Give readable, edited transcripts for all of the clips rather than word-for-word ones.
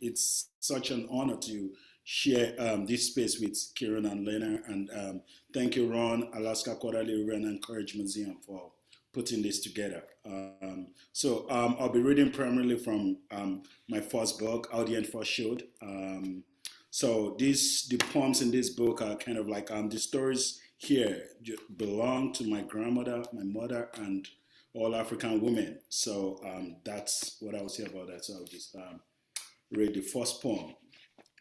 it's such an honor to share this space with Kieran and Lena. And thank you, Ron, Alaska Quarterly Review and Courage Museum, for putting this together. I'll be reading primarily from my first book, How the End First Showed. The poems in this book are kind of like the stories here belong to my grandmother, my mother, and all African women. So that's what I will say about that. So I'll just read the first poem,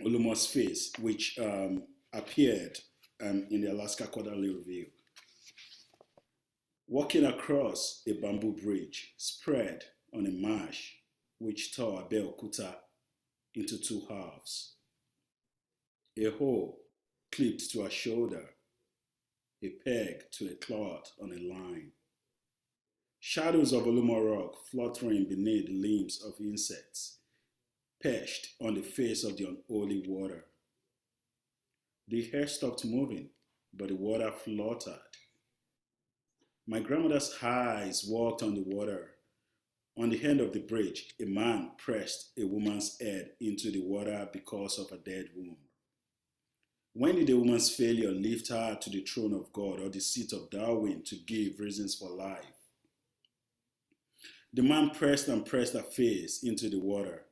Olumo's Face, which appeared in the Alaska Quarterly Review. Walking across a bamboo bridge spread on a marsh which tore Abeokuta into two halves. A hoe clipped to a shoulder, a peg to a cloth on a line. Shadows of Olumo Rock fluttering beneath the limbs of insects, perched on the face of the unholy water. The hair stopped moving, but the water fluttered. My grandmother's eyes walked on the water. On the end of the bridge, a man pressed a woman's head into the water because of a dead womb. When did a woman's failure lift her to the throne of God or the seat of Darwin to give reasons for life? The man pressed and pressed her face into the water.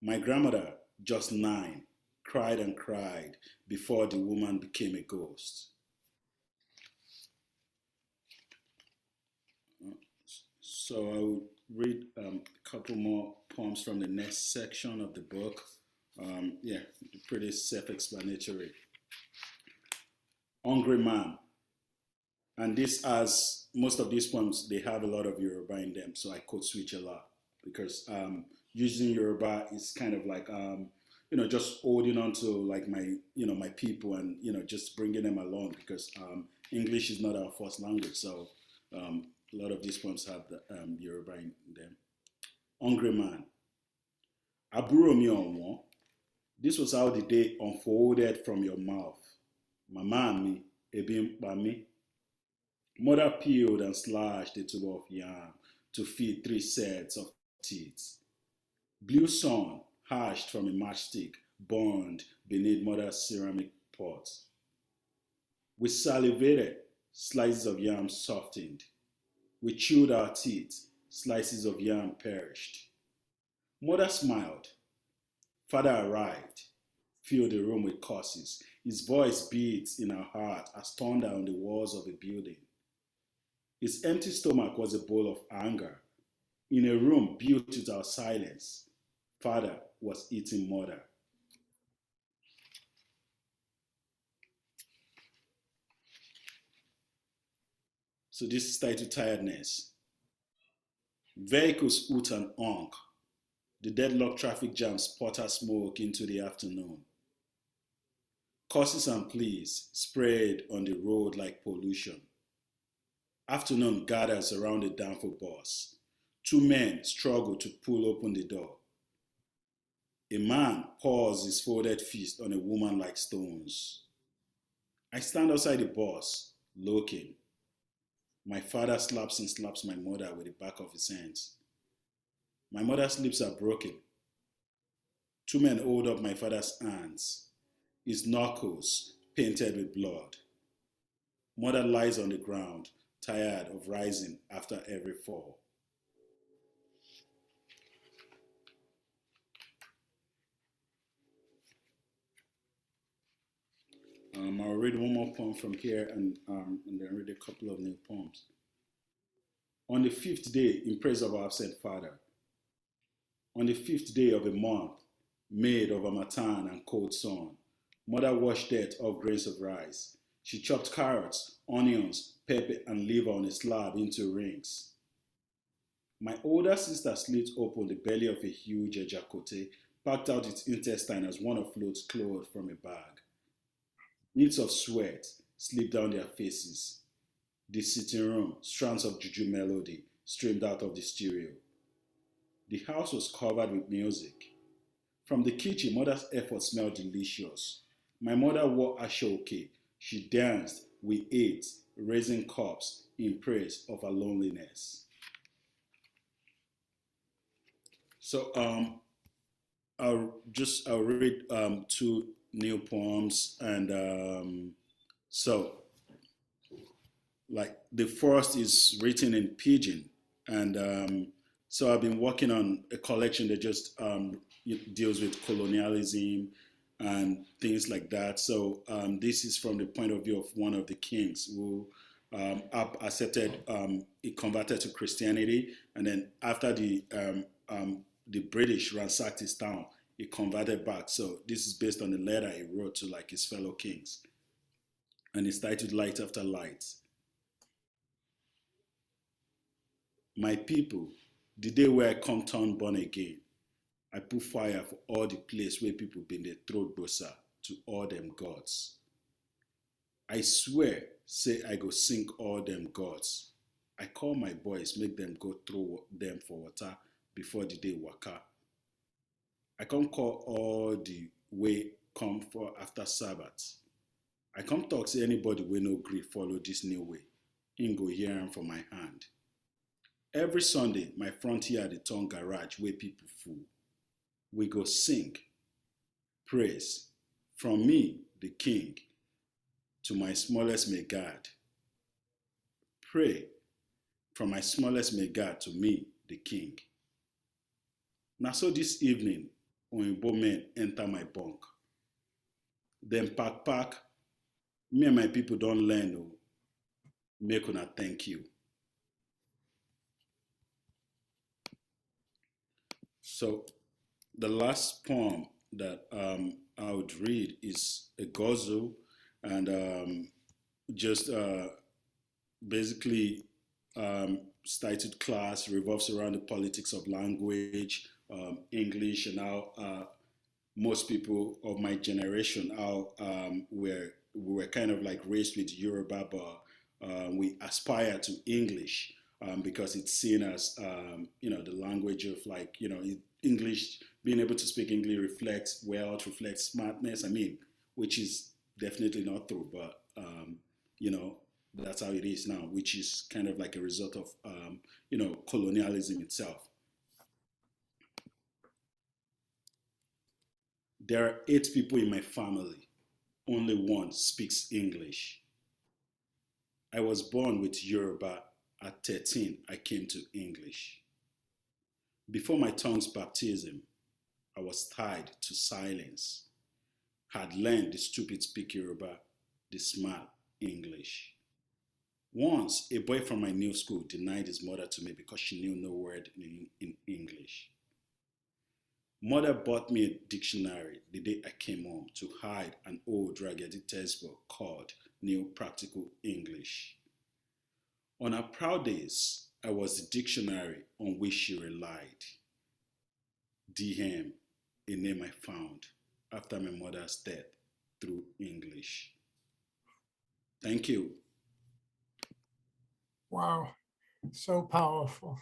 My grandmother, just 9, cried and cried before the woman became a ghost. So I will read a couple more poems from the next section of the book. Pretty self-explanatory. Hungry Man. And this, as most of these poems, they have a lot of Yoruba in them, so I code switch a lot because using Yoruba is kind of like, just holding on to like my people and, just bringing them along because English is not our first language. So a lot of these poems have the Yoruba in them. Hungry Man. Àbúrò mi ọ̀wọ́n. This was how the day unfolded from your mouth. Màmá mi, ebi ń pa mí. Mother peeled and slashed a tube of yam to feed 3 sets of teeth. Blue sun, hashed from a matchstick, burned beneath mother's ceramic pot. We salivated, slices of yam softened. We chewed our teeth, slices of yam perished. Mother smiled. Father arrived, filled the room with curses. His voice beats in our heart as thunder on the walls of a building. His empty stomach was a bowl of anger. In a room built without silence, Father was eating Mother. So this is titled Tiredness. Vehicles hoot and honk. The deadlocked traffic jam sputter smoke into the afternoon. Curses and pleas sprayed on the road like pollution. Afternoon gathers around the downfall bus. 2 men struggle to pull open the door. A man pours his folded fist on a woman like stones. I stand outside the bus, looking. My father slaps and slaps my mother with the back of his hands. My mother's lips are broken. 2 men hold up my father's hands, his knuckles painted with blood. Mother lies on the ground, tired of rising after every fall. I'll read one more poem from here and then read a couple of new poems. On the 5th day, in praise of our absent father, on the 5th day of a month, made of harmattan and cold sun, Mother washed dirt off grains of rice. She chopped carrots, onions, pepper, and liver on a slab into rings. My older sister slit open the belly of a huge ejacote, packed out its intestine as one offloads clothes from a bag. Beads of sweat slipped down their faces. The sitting room, strands of juju melody streamed out of the stereo. The house was covered with music. From the kitchen, Mother's effort smelled delicious. My mother wore ashoke. She danced, we ate, raising cups in praise of her loneliness. So I'll read two new poems, and so like the first is written in pidgin, and so I've been working on a collection that just deals with colonialism and things like that. So this is from the point of view of one of the kings who accepted, he converted to Christianity, and then after the British ransacked his town, he converted back. So this is based on the letter he wrote to like his fellow kings, and it's titled "Light After Light." My people, the day where I come town born again, I put fire for all the place where people been they throw bosa to all them gods. I swear, say I go sink all them gods. I call my boys, make them go throw them for water before the day waka. I come call all the way come for after Sabbath. I come talk say anybody wey no gree follow this new way, him go hear am from my hand. Every Sunday, my front yard dey turn garage wey people full. We go sing, praise, from me, the king, to my smallest may God. Pray, from my smallest may God to me, the king. Na so this evening, Oyinbo men enter my bunk. Dem pack, me and my people don learn o, make una thank you. So the last poem that I would read is a ghazal, and just basically stated class revolves around the politics of language, English, and how most people of my generation, how we were kind of like raised with Yoruba, but we aspire to English because it's seen as the language of like English. Being able to speak English reflects wealth, reflects smartness. I mean, which is definitely not true, but you know that's how it is now, which is kind of like a result of colonialism itself. There are 8 people in my family. Only one speaks English. I was born with Yoruba. At 13, I came to English. Before my tongue's baptism, I was tied to silence. Had learned the stupid speak Yoruba, the smart English. Once, a boy from my new school denied his mother to me because she knew no word in English. Mother bought me a dictionary the day I came home to hide an old raggedy textbook called New Practical English. On her proud days, I was the dictionary on which she relied. DM, a name I found after my mother's death through English. Thank you. Wow, so powerful.